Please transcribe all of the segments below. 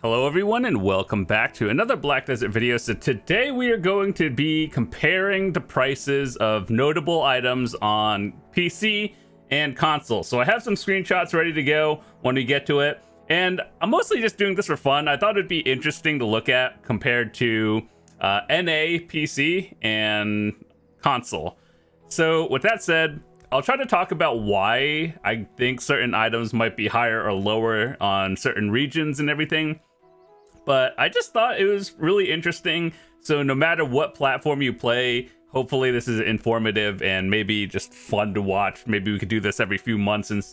Hello everyone and welcome back to another Black Desert video. So today we are going to be comparing the prices of notable items on PC and console. So I have some screenshots ready to go when we get to it. And I'm mostly just doing this for fun. I thought it'd be interesting to look at compared to NA, PC, and console. So with that said, I'll try to talk about why I think certain items might be higher or lower on certain regions and everything. But I just thought it was really interesting. So no matter what platform you play, hopefully this is informative and maybe just fun to watch. Maybe we could do this every few months and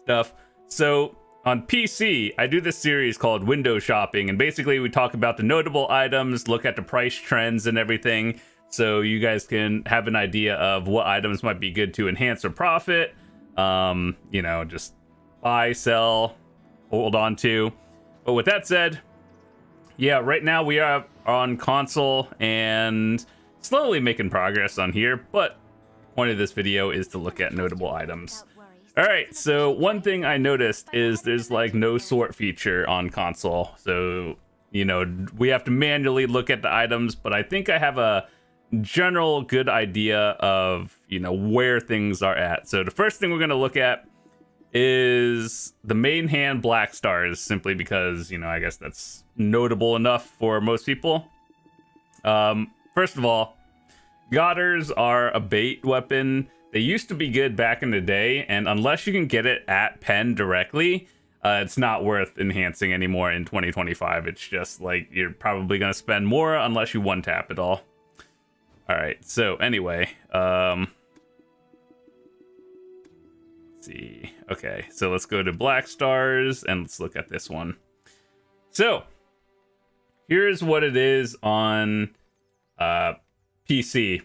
stuff. So on PC, I do this series called Window Shopping. And basically we talk about the notable items, look at the price trends and everything. So you guys can have an idea of what items might be good to enhance your profit. You know, just buy, sell, hold on to. But with that said, yeah, right now we are on console and slowly making progress on here, but the point of this video is to look at notable items. All right, so one thing I noticed is there's like no sort feature on console. So, you know, we have to manually look at the items, but I think I have a general good idea of, you know, where things are at. So the first thing we're going to look at is the main hand Blackstars, simply because, you know, I guess that's notable enough for most people. First of all, Godders are a bait weapon. They used to be good back in the day, and unless you can get it at pen directly, it's not worth enhancing anymore in 2025. It's just like you're probably going to spend more unless you one tap it all. All right, so anyway, let's see. Okay, so let's go to Blackstars and let's look at this one. So here's what it is on PC.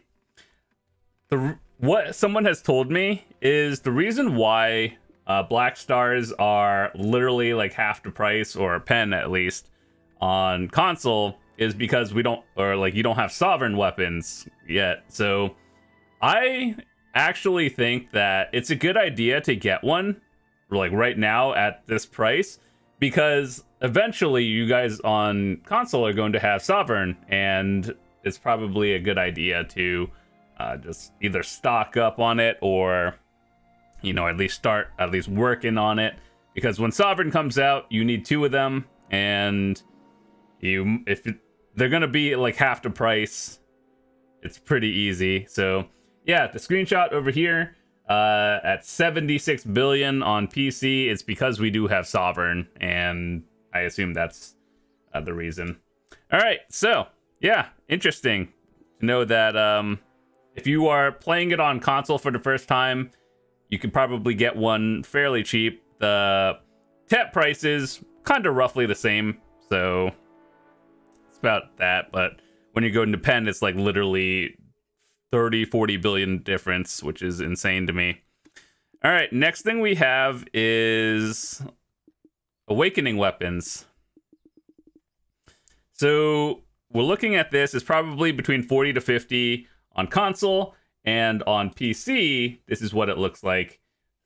What someone has told me is the reason why Blackstars are literally like half the price, or a pen at least, on console is because we don't, or like you don't have sovereign weapons yet. So I actually think that it's a good idea to get one like right now at this price, because eventually you guys on console are going to have sovereign, and it's probably a good idea to just either stock up on it or, you know, at least start working on it, because when sovereign comes out you need 2 of them, and they're gonna be like half the price. It's pretty easy. So yeah, the screenshot over here at 76 billion on PC, it's because we do have sovereign, and I assume that's the reason. All right, so yeah, interesting to know that if you are playing it on console for the first time, you could probably get one fairly cheap. The TEP price is kind of roughly the same, so it's about that. But when you go into pen, it's like literally 30-40 billion difference, which is insane to me. All right, next thing we have is awakening weapons. So we're looking at this is probably between 40 to 50 on console, and on PC this is what it looks like.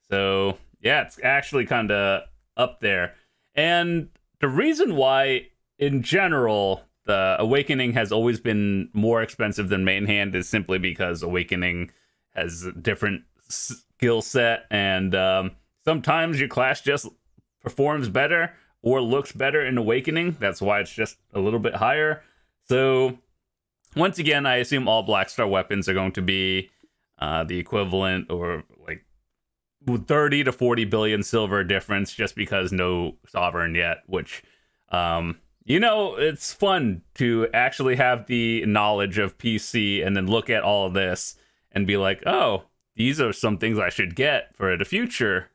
So yeah, it's actually kind of up there. And the reason why in general the Awakening has always been more expensive than main hand is simply because Awakening has a different skill set, and sometimes your class just performs better or looks better in Awakening. That's why it's just a little bit higher. So once again, I assume all Blackstar weapons are going to be the equivalent, or like 30 to 40 billion silver difference, just because no sovereign yet, which you know, it's fun to actually have the knowledge of PC and then look at all of this and be like, oh, these are some things I should get for the future.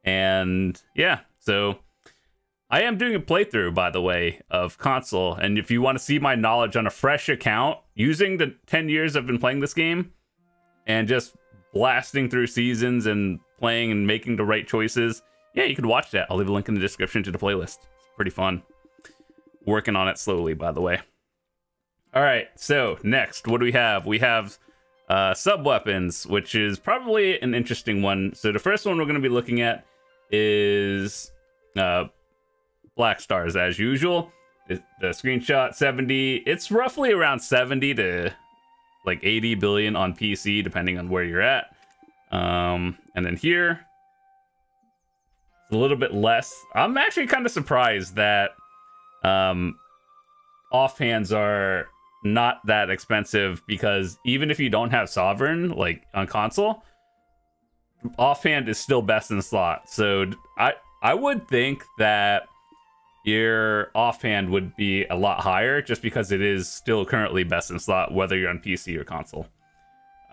And yeah, so I am doing a playthrough, by the way, of console. And if you want to see my knowledge on a fresh account, using the 10 years I've been playing this game and just blasting through seasons and playing and making the right choices, yeah, you can watch that. I'll leave a link in the description to the playlist. It's pretty fun. Working on it slowly, by the way. All right, so next, what do we have? We have sub weapons, which is probably an interesting one. So the first one we're going to be looking at is Blackstars, as usual. The screenshot 70. It's roughly around 70 to like 80 billion on PC, depending on where you're at. And then here, it's a little bit less. I'm actually kind of surprised that offhands are not that expensive, because even if you don't have Sovereign, like on console, offhand is still best in slot. So I would think that your offhand would be a lot higher, just because it is still currently best in slot, whether you're on PC or console.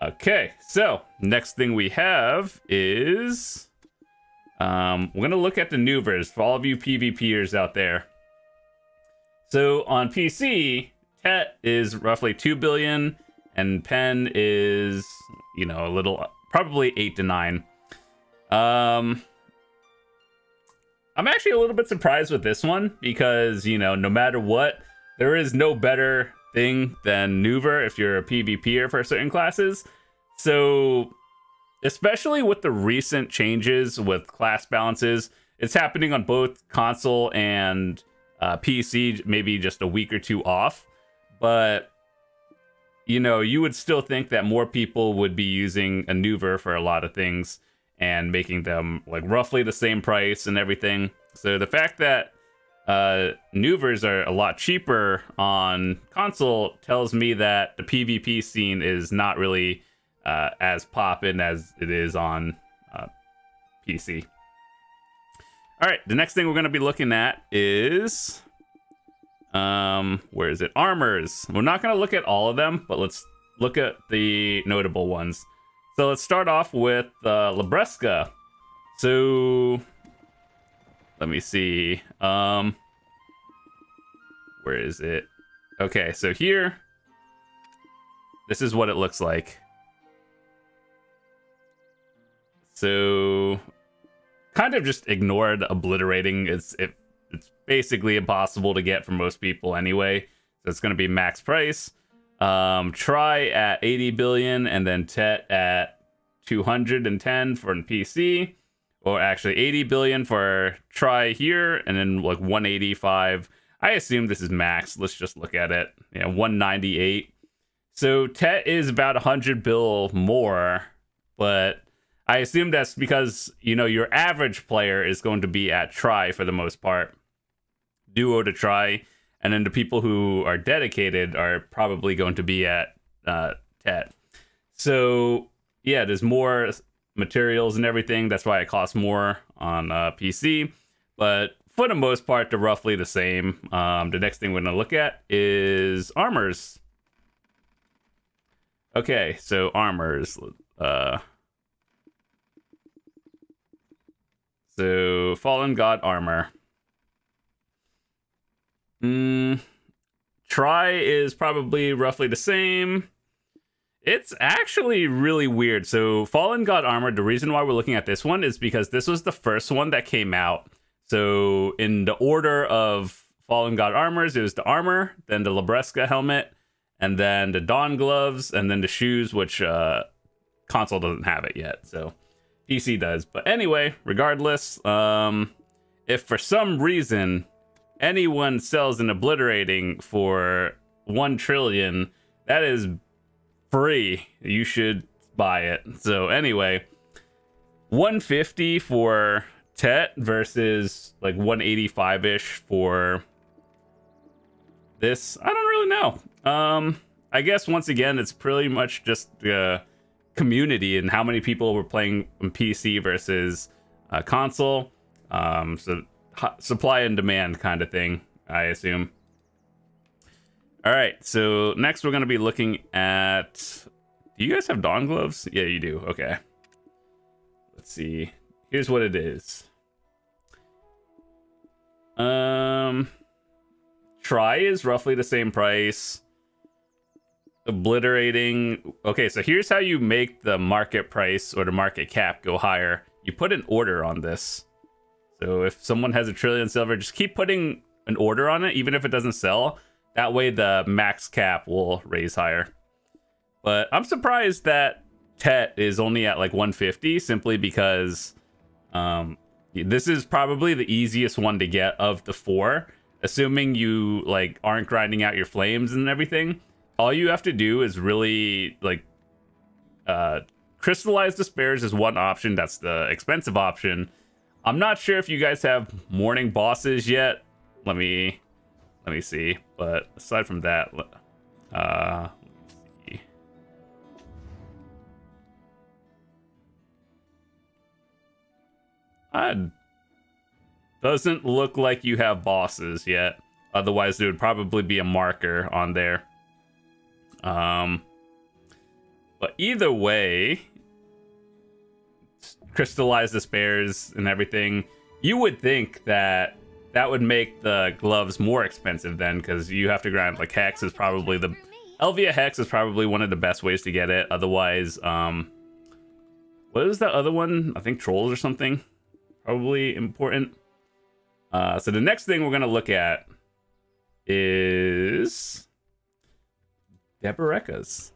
Okay, so next thing we have is we're gonna look at the Nouvers for all of you PvPers out there. So on PC, Tet is roughly 2 billion, and Pen is, you know, a little, probably 8 to 9. I'm actually a little bit surprised with this one, because, you know, no matter what, there is no better thing than Nouver if you're a PvPer for certain classes. So, especially with the recent changes with class balances, it's happening on both console and PC, maybe just a week or two off. But, you know, you would still think that more people would be using a Nouver for a lot of things, and making them like roughly the same price and everything. So the fact that Nouvers are a lot cheaper on console tells me that the PvP scene is not really as poppin' as it is on PC. All right, the next thing we're going to be looking at is where is it? Armors. We're not going to look at all of them, but let's look at the notable ones. So let's start off with Deboreka. So let me see. Where is it? Okay, so here, this is what it looks like. So kind of just ignored obliterating. It's basically impossible to get for most people anyway. So it's going to be max price. Try at 80 billion, and then Tet at 210 for an PC, or actually 80 billion for Try here, and then like 185. I assume this is max. Let's just look at it. Yeah, 198. So Tet is about 100 bill more, but I assume that's because, you know, your average player is going to be at Try for the most part, duo to Try. And then the people who are dedicated are probably going to be at Tet. So, yeah, there's more materials and everything. That's why it costs more on PC. But for the most part, they're roughly the same. The next thing we're going to look at is armors. Okay, so armors. So, Fallen God armor. Try is probably roughly the same. It's actually really weird. So Fallen God armor, the reason why we're looking at this one is because this was the first one that came out. So in the order of Fallen God armors, it was the armor, then the Deboreka helmet, and then the Dawn gloves, and then the shoes, which console doesn't have it yet. So PC does. But anyway, regardless, if for some reason anyone sells an obliterating for 1 trillion, that is free. You should buy it. So anyway, 150 for Tet versus like 185-ish for this. I don't really know. I guess once again, it's pretty much just community and how many people were playing on PC versus console. So supply and demand kind of thing, I assume. All right, so next we're going to be looking at... Do you guys have Dawn gloves? Yeah, you do. Okay. Let's see. Here's what it is. Try is roughly the same price. Obliterating... Okay, so here's how you make the market price or the market cap go higher. You put an order on this. So if someone has 1 trillion silver, just keep putting an order on it, even if it doesn't sell. That way the max cap will raise higher. But I'm surprised that Tet is only at like 150, simply because this is probably the easiest one to get of the 4. assuming you like aren't grinding out your flames and everything, all you have to do is really like crystallize the spares is one option. That's the expensive option. I'm not sure if you guys have morning bosses yet. Let me see. But aside from that, let's see. Doesn't look like you have bosses yet. Otherwise, there would probably be a marker on there. But either way, crystallize the spares and everything. You would think that that would make the gloves more expensive then, because you have to grind like Hex is probably the Elvia Hex is probably one of the best ways to get it. Otherwise, what is that other one? I think Trolls or something. Probably important. So the next thing we're gonna look at is Deboreka's.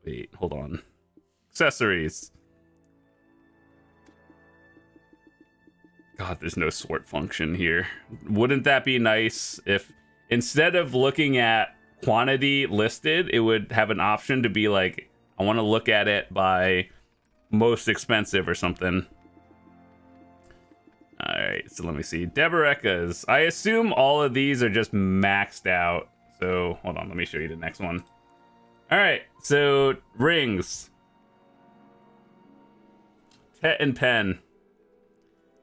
Wait, hold on. Accessories. God, there's no sort function here. Wouldn't that be nice if instead of looking at quantity listed, it would have an option to be like, I want to look at it by most expensive or something. All right, so let me see. Deboreka's. I assume all of these are just maxed out. So hold on, let me show you the next one. All right, so rings. Tet and Pen.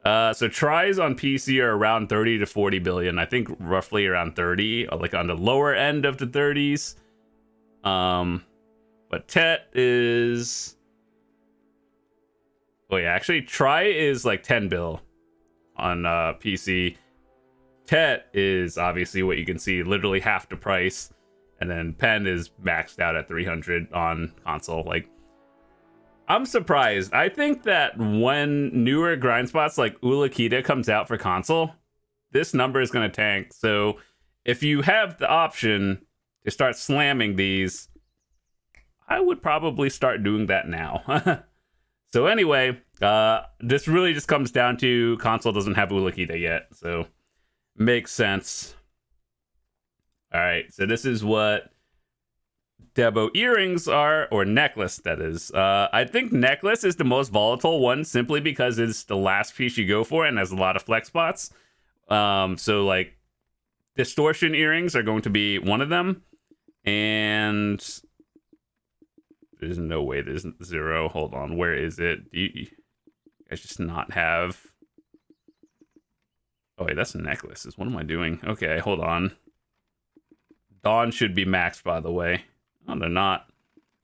So tries on PC are around 30 to 40 billion. I think roughly around 30, like on the lower end of the 30s. But Tet is... Oh yeah, actually try is like 10 bill on PC. Tet is obviously what you can see, literally half the price. And then Pen is maxed out at 300 on console. Like, I'm surprised. I think that when newer grind spots like Ulakita comes out for console, this number is going to tank. So if you have the option to start slamming these, I would probably start doing that now. So anyway, this really just comes down to console doesn't have Ulakita yet. So makes sense. All right, so this is what Debo earrings are, or necklace, that is. I think necklace is the most volatile one simply because it's the last piece you go for and has a lot of flex spots. So like distortion earrings are going to be one of them. And there's no way there's 0. Hold on, where is it? Do you guys just not have... Oh wait, that's necklaces. What am I doing? Okay, hold on. Dawn should be maxed, by the way. Oh, they're not.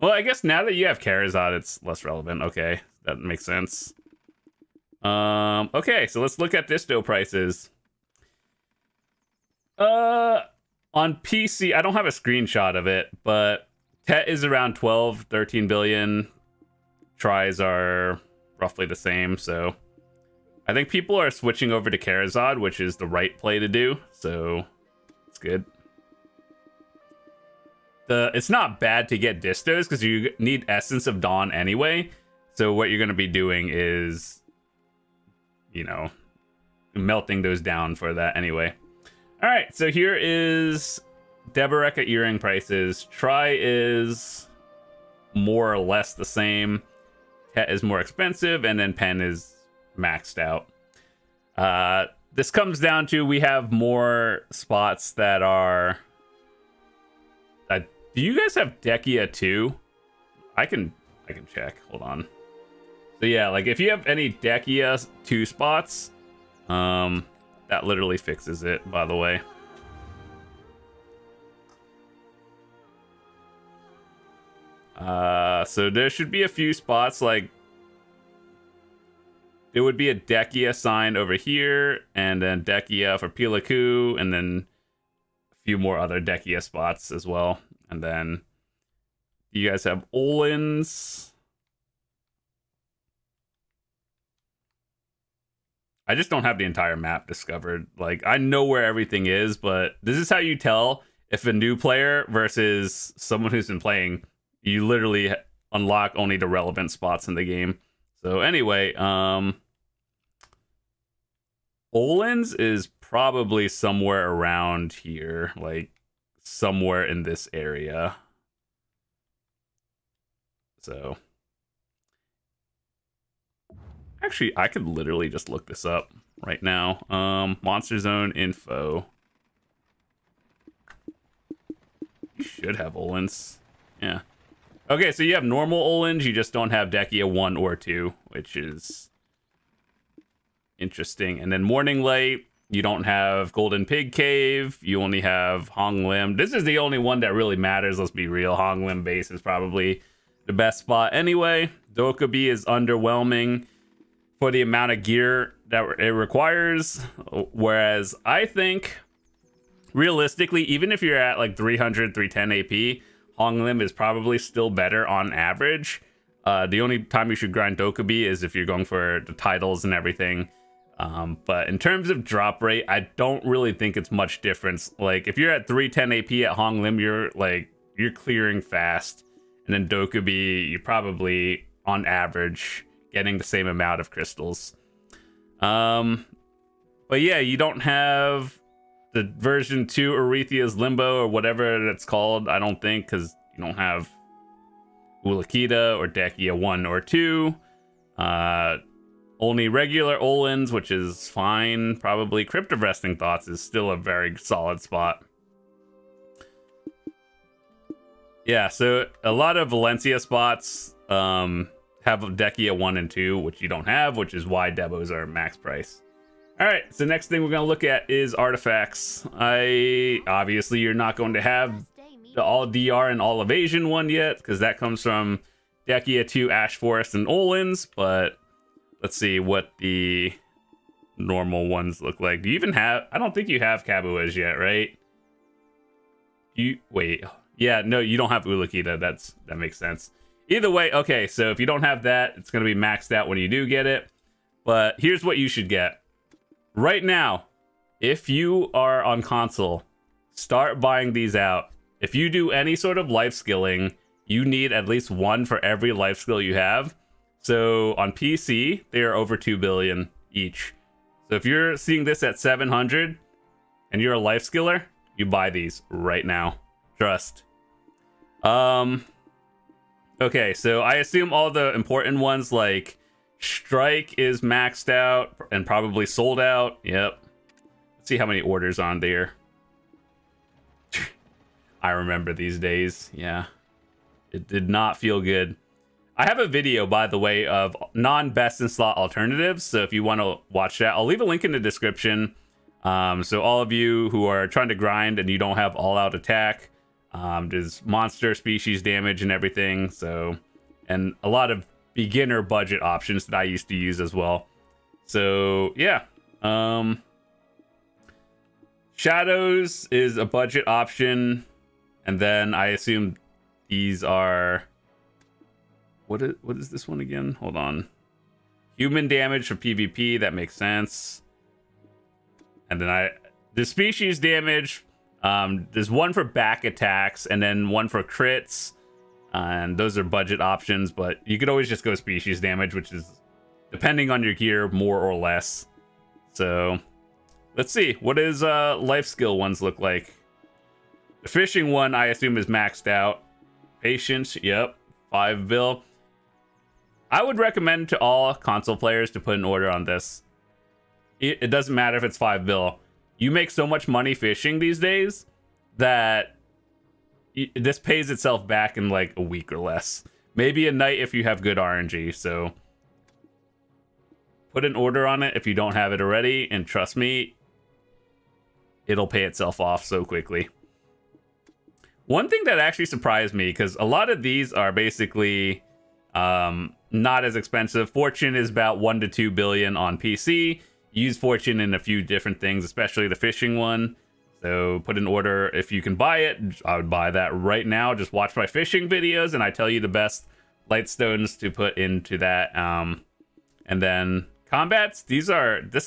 Well, I guess now that you have Karazad, it's less relevant. Okay, that makes sense. Okay, so let's look at disto prices. On PC, I don't have a screenshot of it, but Tet is around 12, 13 billion. Tries are roughly the same, so I think people are switching over to Karazad, which is the right play to do, so it's good. It's not bad to get distos because you need Essence of Dawn anyway. So what you're going to be doing is, you know, melting those down for that anyway. All right, so here is Deboreka earring prices. Try is more or less the same. Tet is more expensive, and then Pen is maxed out. This comes down to we have more spots that are... do you guys have Dekia too? I can check. Hold on. So yeah, like if you have any Dekia 2 spots, that literally fixes it, by the way. So there should be a few spots, like there would be a Dekia sign over here, and then Dekia for Pilaku, and then a few more other Dekia spots as well. And then you guys have Olins. I just don't have the entire map discovered. Like, I know where everything is, but this is how you tell if a new player versus someone who's been playing. You literally unlock only the relevant spots in the game. So anyway, Olin's is probably somewhere around here, like somewhere in this area. So actually, I could literally just look this up right now. Monster Zone info. You should have Olin's. Yeah. Okay, so you have normal Olin's, you just don't have Dekia 1 or 2, which is interesting. And then Morning Light, you don't have Golden Pig Cave, you only have Hong Lim. This is the only one that really matters, let's be real. Hong Lim base is probably the best spot anyway. Dokkaebi is underwhelming for the amount of gear that it requires, whereas I think realistically, even if you're at like 300, 310 AP, Hong Lim is probably still better on average. The only time you should grind Dokkaebi is if you're going for the titles and everything. But in terms of drop rate, I don't really think it's much difference. Like if you're at 310 AP at Hong Lim, you're clearing fast. And then Dokkaebi, you're probably on average getting the same amount of crystals. But yeah, you don't have the version 2 Arethia's Limbo or whatever it's called, I don't think, because you don't have Ulakita or Dekia 1 or 2. Only regular Olin's, which is fine. Probably Crypt of Resting Thoughts is still a very solid spot. Yeah, so a lot of Valencia spots have Dekia 1 and 2, which you don't have, which is why Debos are max price. All right, so next thing we're going to look at is artifacts. Obviously, you're not going to have the all DR and all evasion one yet, because that comes from Dekia 2, Ash Forest, and Olin's, but let's see what the normal ones look like. Do you even have... I don't think you have Kabuas yet, right? Wait. Yeah, no, you don't have Ulakita. That makes sense. Either way, okay, so if you don't have that, it's going to be maxed out when you do get it. But here's what you should get. Right now, if you are on console, start buying these out. If you do any sort of life skilling, you need at least one for every life skill you have. So on PC, they are over 2 billion each. So if you're seeing this at 700 and you're a life skiller, you buy these right now. Trust. Okay, so I assume all the important ones like Strike is maxed out and probably sold out. Yep. Let's see how many orders on there. I remember these days. Yeah. It did not feel good. I have a video, by the way, of non-best in slot alternatives. So if you want to watch that, I'll leave a link in the description. So all of you who are trying to grind and you don't have all-out attack, there's monster species damage and everything. So, and a lot of beginner budget options that I used to use as well. So yeah, Shadows is a budget option, and then I assume these are what is this one again? Hold on. Human damage for PvP, that makes sense. And then the species damage, there's one for back attacks and then one for crits. And those are budget options, but you could always just go species damage, which is, depending on your gear, more or less. So, let's see. What does life skill ones look like? The fishing one, I assume, is maxed out. Patience, yep. 5 bill. I would recommend to all console players to put an order on this. It doesn't matter if it's 5 bill. You make so much money fishing these days that this pays itself back in like a week or less. Maybe a night if you have good RNG. So put an order on it if you don't have it already, and trust me, it'll pay itself off so quickly. One thing that actually surprised me, because a lot of these are basically not as expensive. Fortune is about 1 to 2 billion on PC. Use Fortune in a few different things, especially the fishing one. So put an order if you can buy it. I would buy that right now. Just watch my fishing videos and I tell you the best Lightstones to put into that. And then combats, this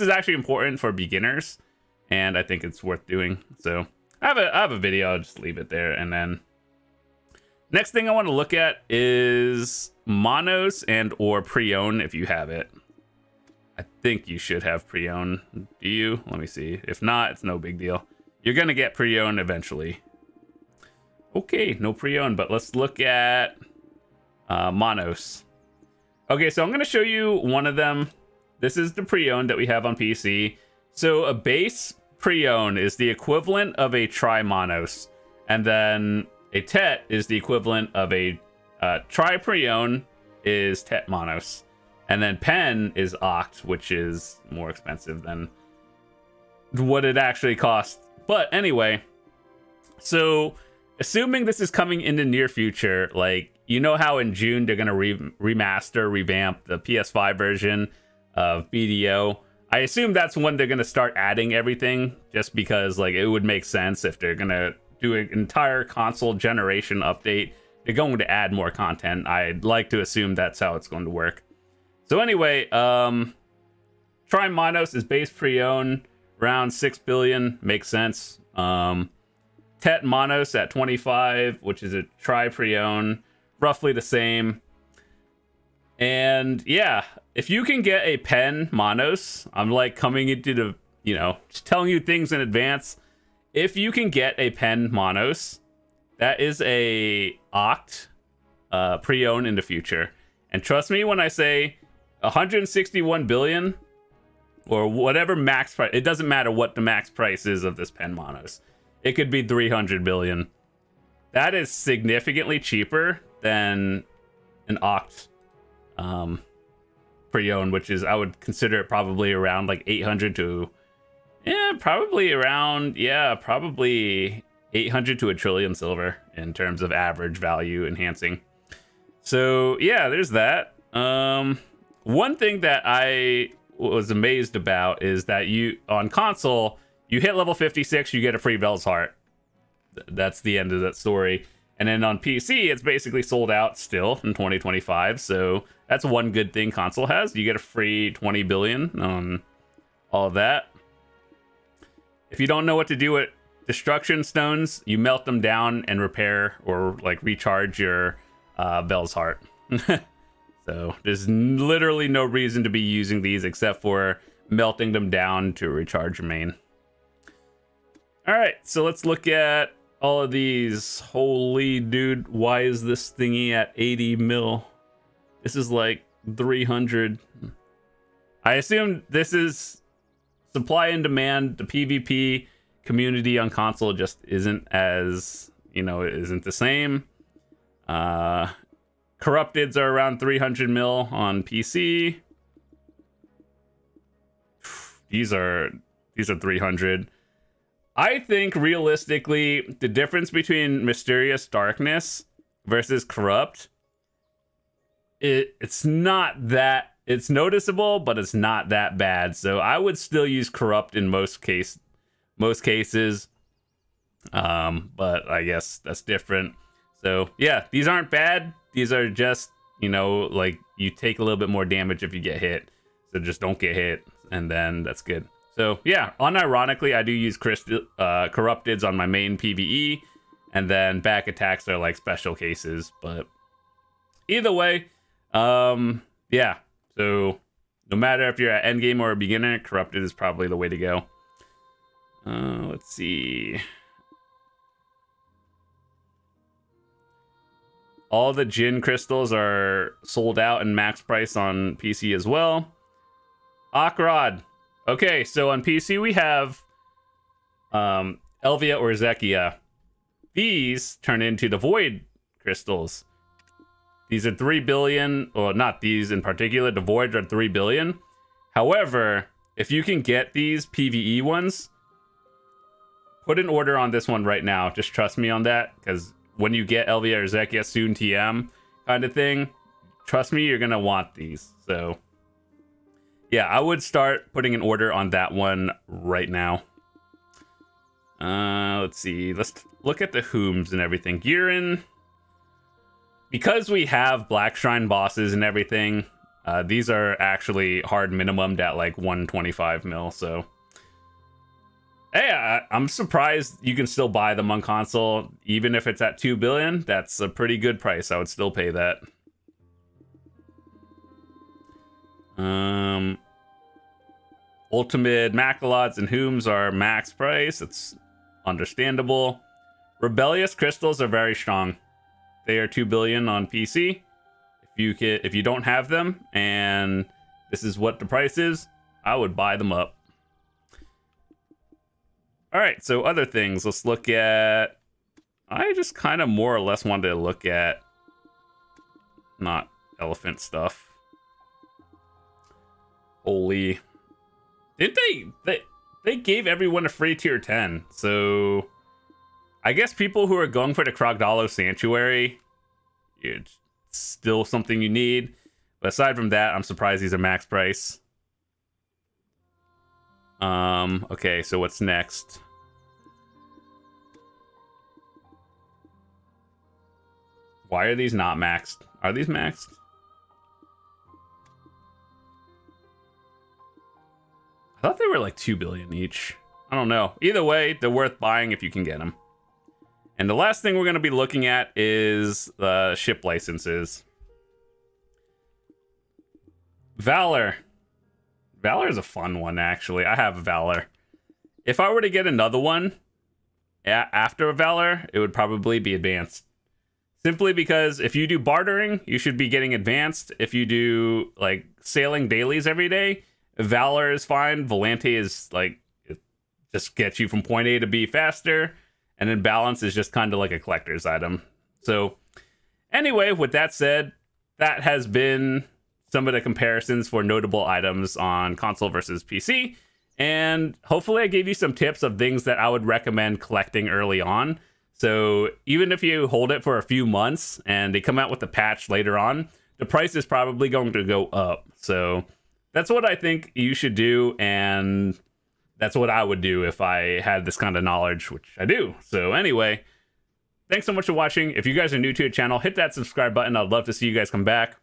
is actually important for beginners, and I think it's worth doing. So I have a video, I'll just leave it there. And then next thing I want to look at is Manos and or pre-owned if you have it. I think you should have pre-owned. Do you? Let me see. If not, it's no big deal. You're gonna get pre-owned eventually. Okay, no pre-owned, but let's look at Manos. Okay, so I'm gonna show you one of them. This is the pre-owned that we have on PC. So a base pre-owned is the equivalent of a tri-Manos, and then a Tet is the equivalent of a tri-pre-owned is Tet Manos. And then Pen is Oct, which is more expensive than what it actually costs. But anyway, so assuming this is coming in the near future, like, you know how in June they're going to revamp the PS5 version of BDO. I assume that's when they're going to start adding everything, just because like it would make sense if they're going to do an entire console generation update. They're going to add more content. I'd like to assume that's how it's going to work. So anyway, Tri-Manos is base pre-owned, around 6 billion, makes sense. Tet Manos at 25, which is a tri pre-owned, roughly the same. And yeah, if you can get a Pen Manos, I'm like coming into the, you know, just telling you things in advance. If you can get a Pen Manos, that is a Oct pre-owned in the future. And trust me when I say 161 billion or whatever max price, it doesn't matter what the max price is of this Pen Manos. It could be 300 billion. That is significantly cheaper than an Oct pre-owned, which is, I would consider it probably around like 800 to, yeah, probably around, yeah, probably 800 to a trillion silver in terms of average value enhancing. So yeah, there's that. One thing that I was amazed about is that you, on console, you hit level 56, you get a free Vel's Heart. That's the end of that story. And then on PC, it's basically sold out still in 2025. So that's one good thing console has. You get a free 20 billion on all of that. If you don't know what to do with destruction stones, you melt them down and repair or like recharge your Vel's Heart. So there's literally no reason to be using these except for melting them down to recharge your main. All right, so let's look at all of these. Holy dude, why is this thingy at 80 mil? This is like 300. I assume this is supply and demand. The PvP community on console just isn't as, you know, it isn't the same. Corrupteds are around 300 mil on PC. These are 300. I think realistically, the difference between Mysterious Darkness versus Corrupt, it's not that, it's noticeable, but it's not that bad. So I would still use Corrupt in most cases. But I guess that's different. So yeah, these aren't bad. These are just, you know, like you take a little bit more damage if you get hit. So just don't get hit, and then that's good. So yeah, unironically, I do use Corrupteds on my main PvE, and then back attacks are like special cases. But either way, yeah. So no matter if you're at endgame or a beginner, Corrupted is probably the way to go. Let's see. All the Jinn crystals are sold out and max price on PC as well. Akrod. Okay, so on PC we have Elvia or Zekia. These turn into the Void crystals. These are 3 billion, or not these in particular, the Voids are 3 billion. However, if you can get these PvE ones, put an order on this one right now. Just trust me on that, because when you get Elvia or Zekia soon TM kind of thing, trust me, you're gonna want these. So yeah, I would start putting an order on that one right now. Let's see. Let's look at the whoms and everything. Girin, because we have Black Shrine bosses and everything, these are actually hard minimum at like 125 mil. So hey, I'm surprised you can still buy them on console, even if it's at 2 billion. That's a pretty good price. I would still pay that. Ultimate Macalots and Hooms are max price. It's understandable. Rebellious Crystals are very strong. They are 2 billion on PC. If you don't have them and this is what the price is, I would buy them up. All right, so other things. Let's look at... I just kind of more or less wanted to look at not elephant stuff. Holy... Did they gave everyone a free tier 10, so I guess people who are going for the Krogdalo Sanctuary, it's still something you need. But aside from that, I'm surprised these are max price. Okay, so what's next? Why are these not maxed? Are these maxed? I thought they were like 2 billion each. I don't know. Either way, they're worth buying if you can get them. And the last thing we're going to be looking at is the ship licenses. Valor. Valor is a fun one, actually. I have a Valor. If I were to get another one after a Valor, it would probably be Advanced. Simply because if you do bartering, you should be getting Advanced. If you do like sailing dailies every day, Valor is fine. Volante is like, it just gets you from point A to B faster. And then Balance is just kind of like a collector's item. So anyway, with that said, that has been some of the comparisons for notable items on console versus PC. And hopefully I gave you some tips of things that I would recommend collecting early on. So even if you hold it for a few months and they come out with a patch later on, the price is probably going to go up. So that's what I think you should do, and that's what I would do if I had this kind of knowledge, which I do. So anyway, thanks so much for watching. If you guys are new to the channel, hit that subscribe button. I'd love to see you guys come back.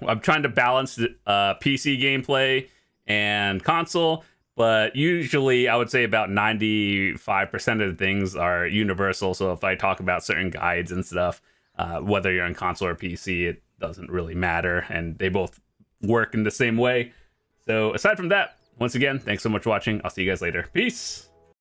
I'm trying to balance PC gameplay and console, but usually I would say about 95% of the things are universal. So if I talk about certain guides and stuff, whether you're on console or PC, it doesn't really matter, and they both work in the same way. So aside from that, once again, thanks so much for watching. I'll see you guys later. Peace.